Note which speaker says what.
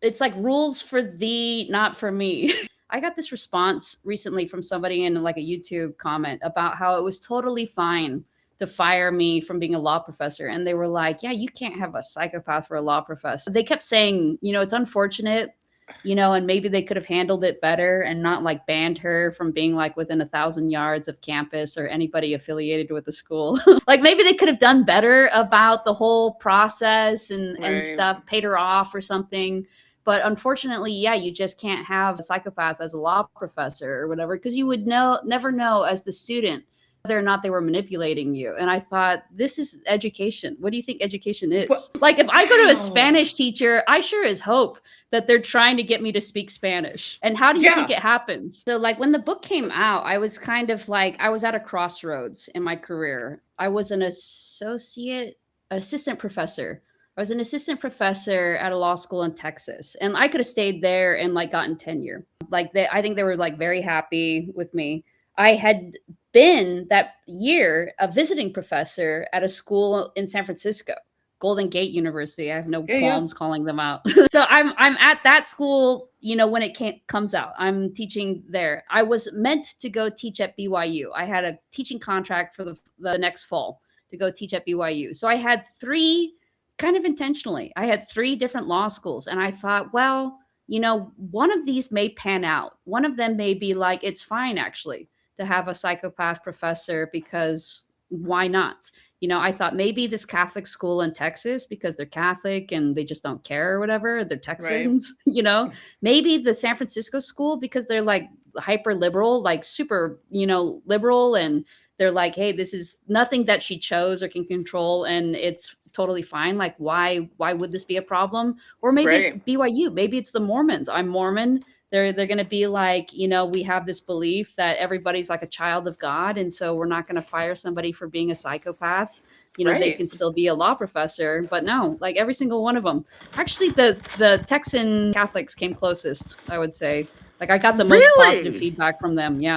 Speaker 1: It's like rules for thee, not for me. I got this response recently from somebody in like a YouTube comment about how it was totally fine to fire me from being a law professor. And they were like, yeah, you can't have a psychopath for a law professor. They kept saying, it's unfortunate, and maybe they could have handled it better and not like banned her from being like within 1,000 yards of campus or anybody affiliated with the school. Like maybe they could have done better about the whole process and stuff, paid her off or something. But unfortunately, yeah, you just can't have a psychopath as a law professor or whatever, because you would never know as the student whether or not they were manipulating you. And I thought, this is education. What do you think education is? Like if I go to a Spanish teacher, I sure as hope that they're trying to get me to speak Spanish. And how do you think it happens? So like when the book came out, I was kind of like, I was at a crossroads in my career. I was an assistant professor. I was an assistant professor at a law school in Texas, and I could have stayed there and like gotten tenure. I think they were like very happy with me. I had been that year a visiting professor at a school in San Francisco, Golden Gate University. I have no qualms calling them out. So I'm at that school, when it comes out. I'm teaching there. I was meant to go teach at BYU. I had a teaching contract for the next fall to go teach at BYU. So I had kind of intentionally, I had 3 different law schools. And I thought, well, one of these may pan out. One of them may be like, it's fine actually to have a psychopath professor, because why not? I thought maybe this Catholic school in Texas, because they're Catholic and they just don't care or whatever, they're Texans, maybe the San Francisco school, because they're like hyper liberal, like super, liberal. And they're like, hey, this is nothing that she chose or can control, and it's totally fine. Like, why would this be a problem? Or maybe it's BYU. Maybe it's the Mormons. I'm Mormon. They're going to be like, we have this belief that everybody's like a child of God, and so we're not going to fire somebody for being a psychopath. They can still be a law professor, but no, like every single one of them. Actually, the Texan Catholics came closest, I would say. Like I got the most positive feedback from them. Yeah.